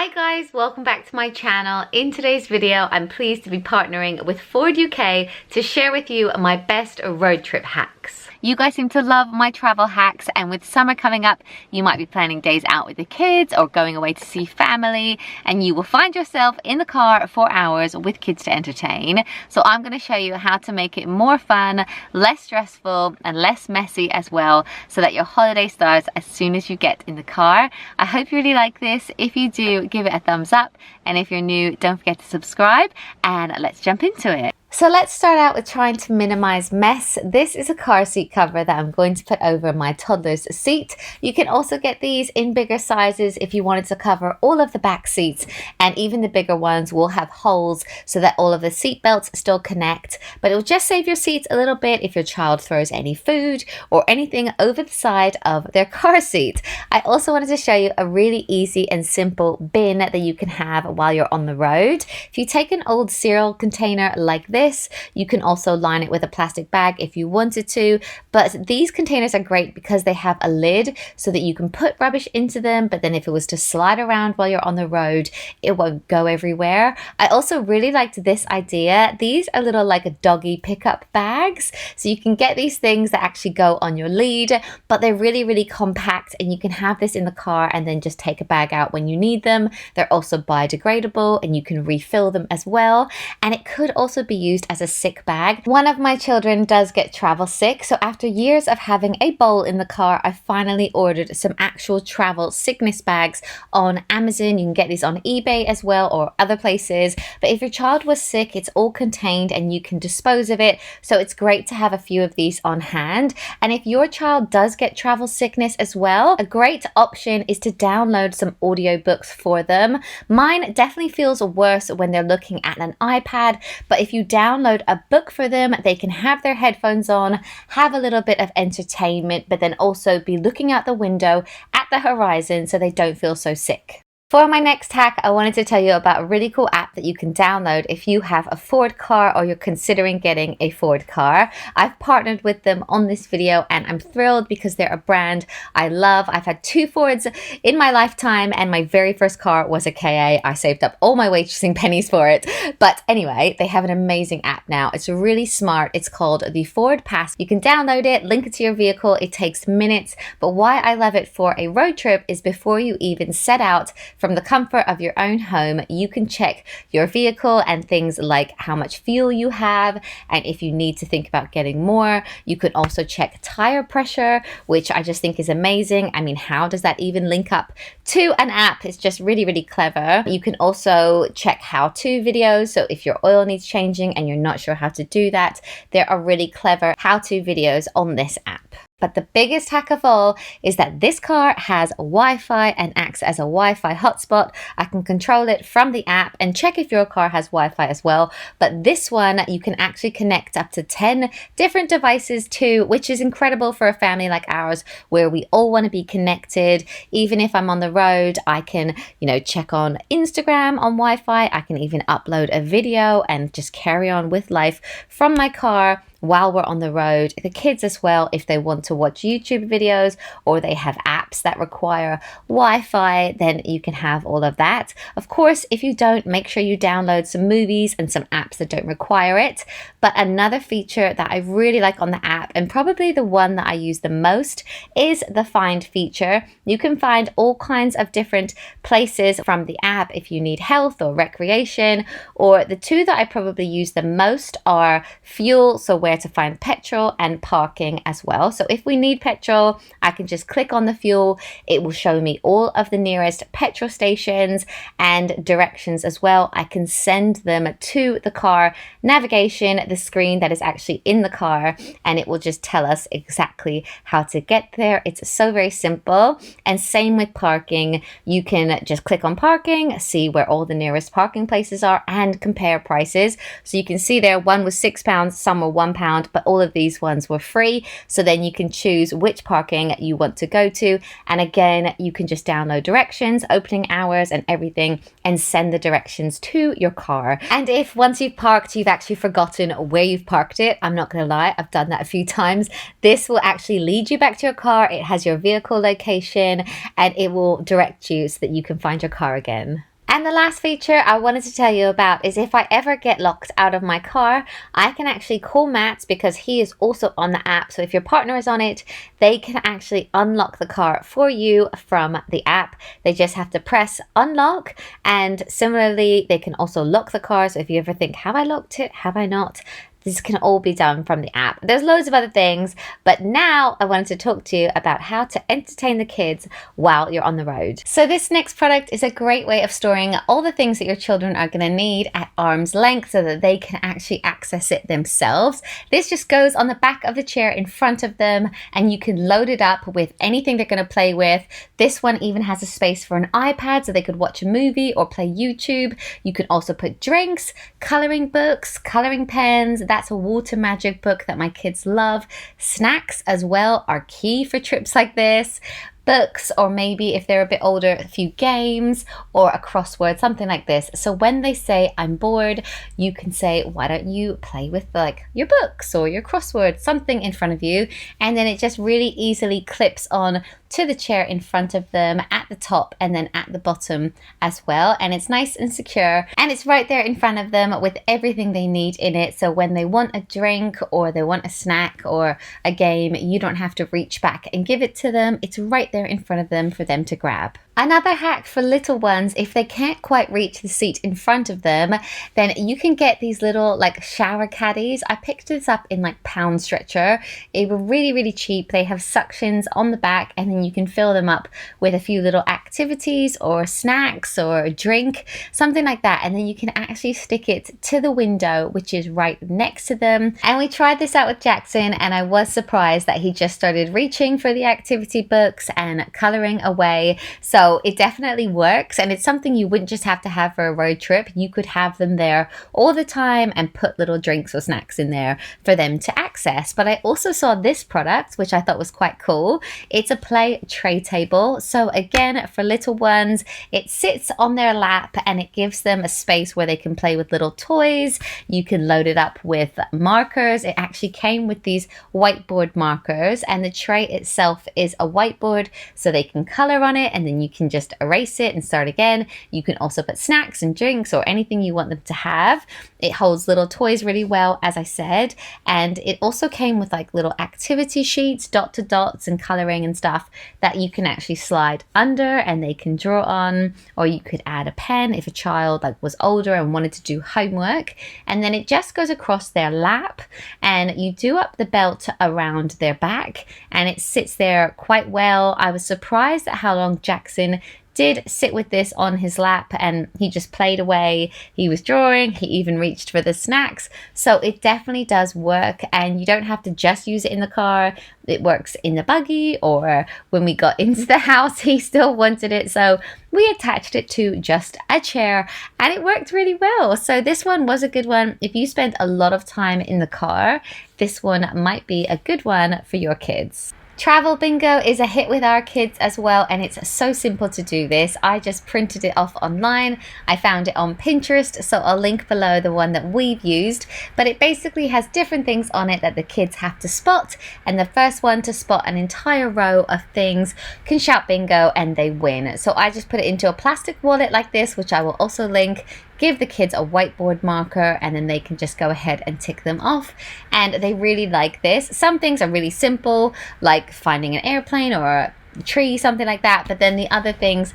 Hi guys, welcome back to my channel. In today's video, I'm pleased to be partnering with Ford UK to share with you my best road trip hacks. You guys seem to love my travel hacks, and with summer coming up, you might be planning days out with the kids or going away to see family, and you will find yourself in the car for hours with kids to entertain. So I'm going to show you how to make it more fun, less stressful, and less messy as well, so that your holiday starts as soon as you get in the car. I hope you really like this. If you do, give it a thumbs up, and if you're new, don't forget to subscribe, and let's jump into it. So let's start out with trying to minimize mess. This is a car seat cover that I'm going to put over my toddler's seat. You can also get these in bigger sizes if you wanted to cover all of the back seats, and even the bigger ones will have holes so that all of the seat belts still connect, but it will just save your seats a little bit if your child throws any food or anything over the side of their car seat. I also wanted to show you a really easy and simple bin that you can have while you're on the road. If you take an old cereal container like this, you can also line it with a plastic bag if you wanted to, but these containers are great because they have a lid so that you can put rubbish into them, but then if it was to slide around while you're on the road, it won't go everywhere. I also really liked this idea. These are little like a doggy pickup bags, so you can get these things that actually go on your lead, but they're really compact, and you can have this in the car and then just take a bag out when you need them. They're also biodegradable and you can refill them as well, and it could also be used as a sick bag. One of my children does get travel sick, so after years of having a bowl in the car, I finally ordered some actual travel sickness bags on Amazon. You can get these on eBay as well, or other places, but if your child was sick, it's all contained and you can dispose of it, so it's great to have a few of these on hand. And if your child does get travel sickness as well, a great option is to download some audiobooks for them. Mine definitely feels worse when they're looking at an iPad, but if you download a book for them, they can have their headphones on, have a little bit of entertainment, but then also be looking out the window at the horizon so they don't feel so sick. For my next hack, I wanted to tell you about a really cool app that you can download if you have a Ford car or you're considering getting a Ford car. I've partnered with them on this video and I'm thrilled because they're a brand I love. I've had 2 Fords in my lifetime and my very first car was a KA. I saved up all my waitressing pennies for it. But anyway, they have an amazing app now. It's really smart. It's called the FordPass. You can download it, link it to your vehicle. It takes minutes. But why I love it for a road trip is before you even set out from the comfort of your own home, you can check your vehicle and things like how much fuel you have, and if you need to think about getting more. You can also check tire pressure, which I just think is amazing. I mean, how does that even link up to an app? It's just really clever. You can also check how-to videos, so if your oil needs changing and you're not sure how to do that, there are really clever how-to videos on this app. But the biggest hack of all is that this car has Wi-Fi and acts as a Wi-Fi hotspot. I can control it from the app and check if your car has Wi-Fi as well. But this one, you can actually connect up to 10 different devices to, which is incredible for a family like ours, where we all want to be connected. Even if I'm on the road, I can, check on Instagram on Wi-Fi. I can even upload a video and just carry on with life from my car while we're on the road. The kids as well, if they want to watch YouTube videos or they have apps that require Wi-Fi, then you can have all of that. Of course, if you don't, make sure you download some movies and some apps that don't require it. But another feature that I really like on the app, and probably the one that I use the most, is the Find feature. You can find all kinds of different places from the app if you need health or recreation, or the two that I probably use the most are fuel, so where to find petrol, and parking as well. So if we need petrol, I can just click on the fuel. It will show me all of the nearest petrol stations and directions as well. I can send them to the car navigation, the screen that is actually in the car, and it will just tell us exactly how to get there. It's so very simple. And same with parking. You can just click on parking, see where all the nearest parking places are, and compare prices. So you can see there, one was £6, some were £1, but all of these ones were free. So then you can choose which parking you want to go to. And again, you can just download directions, opening hours and everything, and send the directions to your car. And if once you've parked, you've actually forgotten where you've parked it, I'm not gonna lie, I've done that a few times. This will actually lead you back to your car. It has your vehicle location and it will direct you so that you can find your car again. And the last feature I wanted to tell you about is if I ever get locked out of my car, I can actually call Matt because he is also on the app. So if your partner is on it, they can actually unlock the car for you from the app. They just have to press unlock, and similarly, they can also lock the car. So if you ever think, have I locked it? Have I not? This can all be done from the app. There's loads of other things, but now I wanted to talk to you about how to entertain the kids while you're on the road. So this next product is a great way of storing all the things that your children are going to need at arm's length so that they can actually access it themselves. This just goes on the back of the chair in front of them, and you can load it up with anything they're going to play with. This one even has a space for an iPad so they could watch a movie or play YouTube. You can also put drinks, coloring books, coloring pens. That's a water magic book that my kids love. Snacks as well are key for trips like this. Books, or maybe if they're a bit older, a few games or a crossword, something like this. So when they say I'm bored, you can say, why don't you play with like your books or your crossword, something in front of you, and then it just really easily clips on to the chair in front of them at the top and then at the bottom as well, and it's nice and secure, and it's right there in front of them with everything they need in it. So when they want a drink or they want a snack or a game, you don't have to reach back and give it to them. It's right there in front of them for them to grab. Another hack for little ones, if they can't quite reach the seat in front of them, then you can get these little like shower caddies. I picked this up in like Pound Stretcher. It was really, really cheap. They have suctions on the back, and then you can fill them up with a few little activities or snacks or a drink, something like that. And then you can actually stick it to the window, which is right next to them. And we tried this out with Jackson, and I was surprised that he just started reaching for the activity books and coloring away. So it definitely works, and it's something you wouldn't just have to have for a road trip. You could have them there all the time and put little drinks or snacks in there for them to access. But I also saw this product, which I thought was quite cool. It's a play tray table. So again, for little ones, it sits on their lap and it gives them a space where they can play with little toys. You can load it up with markers. It actually came with these whiteboard markers, and the tray itself is a whiteboard, so they can color on it, and then you can just erase it and start again. You can also put snacks and drinks or anything you want them to have. It holds little toys really well, as I said, and it also came with like little activity sheets, dot to dots and coloring and stuff that you can actually slide under and they can draw on, or you could add a pen if a child like was older and wanted to do homework. And then it just goes across their lap, and you do up the belt around their back, and it sits there quite well. I was surprised at how long Jackson did sit with this on his lap, and he just played away. He was drawing, he even reached for the snacks. So it definitely does work, and you don't have to just use it in the car. It works in the buggy, or when we got into the house, he still wanted it. So we attached it to just a chair, and it worked really well. So this one was a good one. If you spend a lot of time in the car, this one might be a good one for your kids. Travel bingo is a hit with our kids as well, and it's so simple to do this. I just printed it off online. I found it on Pinterest, so I'll link below the one that we've used. But it basically has different things on it that the kids have to spot, and the first one to spot an entire row of things can shout bingo and they win. So I just put it into a plastic wallet like this, which I will also link. Give the kids a whiteboard marker, and then they can just go ahead and tick them off, and they really like this. Some things are really simple, like finding an airplane or a tree, something like that, but then the other things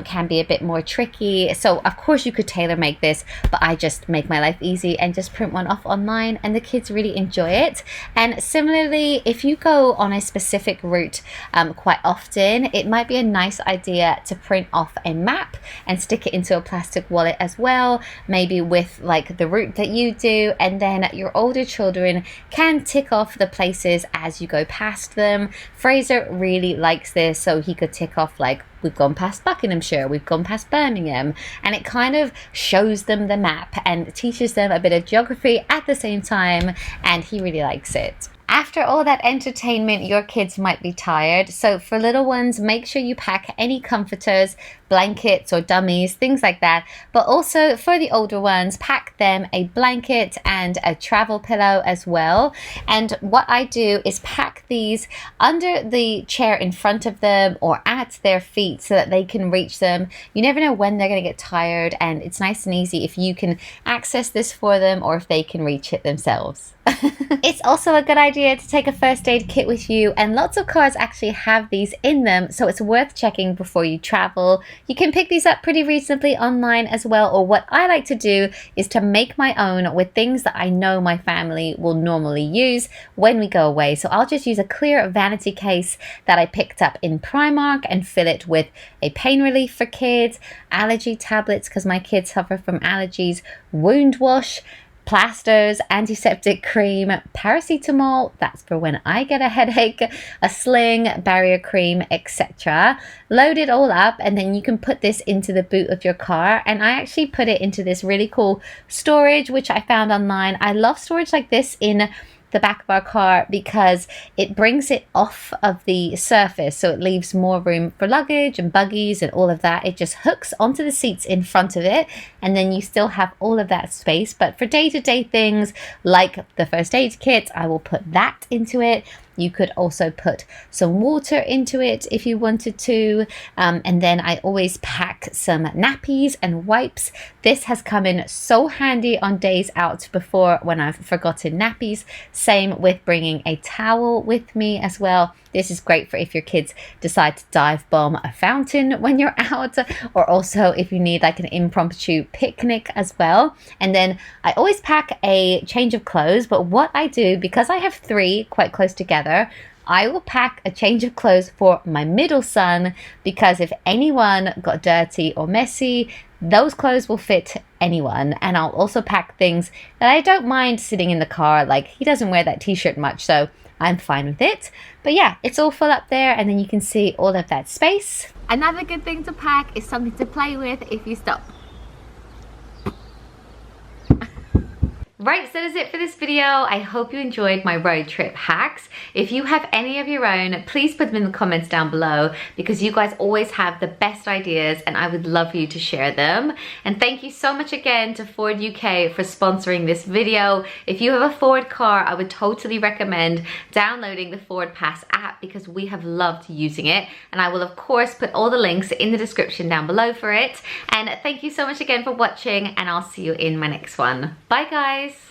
can be a bit more tricky. So of course you could tailor make this, but I just make my life easy and just print one off online, and the kids really enjoy it. And similarly, if you go on a specific route quite often, it might be a nice idea to print off a map and stick it into a plastic wallet as well, maybe with like the route that you do, and then your older children can tick off the places as you go past them. Fraser really likes this, so he could tick off like, we've gone past Buckinghamshire, we've gone past Birmingham, and it kind of shows them the map and teaches them a bit of geography at the same time, and he really likes it. After all that entertainment, your kids might be tired, so for little ones, make sure you pack any comforters blankets or dummies, things like that. But also for the older ones, pack them a blanket and a travel pillow as well. And what I do is pack these under the chair in front of them or at their feet so that they can reach them. You never know when they're going to get tired, and it's nice and easy if you can access this for them or if they can reach it themselves. It's also a good idea to take a first aid kit with you, and lots of cars actually have these in them, so it's worth checking before you travel. You can pick these up pretty reasonably online as well, or what I like to do is to make my own with things that I know my family will normally use when we go away. So I'll just use a clear vanity case that I picked up in Primark and fill it with a pain relief for kids, allergy tablets because my kids suffer from allergies, wound wash, plasters, antiseptic cream, paracetamol, that's for when I get a headache, a sling, barrier cream, etc. Load it all up, and then you can put this into the boot of your car. And I actually put it into this really cool storage which I found online. I love storage like this in the back of our car because it brings it off of the surface, so it leaves more room for luggage and buggies and all of that. It just hooks onto the seats in front of it, and then you still have all of that space. But for day-to-day things like the first aid kit, I will put that into it. You could also put some water into it if you wanted to. And then I always pack some nappies and wipes. This has come in so handy on days out before when I've forgotten nappies. Same with bringing a towel with me as well. This is great for if your kids decide to dive bomb a fountain when you're out, or also if you need like an impromptu picnic as well. And then I always pack a change of clothes, but what I do, because I have 3 quite close together, I will pack a change of clothes for my middle son, because if anyone got dirty or messy, those clothes will fit anyone. And I'll also pack things that I don't mind sitting in the car, like he doesn't wear that t-shirt much, so I'm fine with it. But yeah, it's all full up there, and then you can see all of that space. Another good thing to pack is something to play with if you stop. Right, so that is it for this video. I hope you enjoyed my road trip hacks. If you have any of your own, please put them in the comments down below, because you guys always have the best ideas and I would love you to share them. And thank you so much again to Ford UK for sponsoring this video. If you have a Ford car, I would totally recommend downloading the FordPass app because we have loved using it. And I will of course put all the links in the description down below for it. And thank you so much again for watching, and I'll see you in my next one. Bye guys.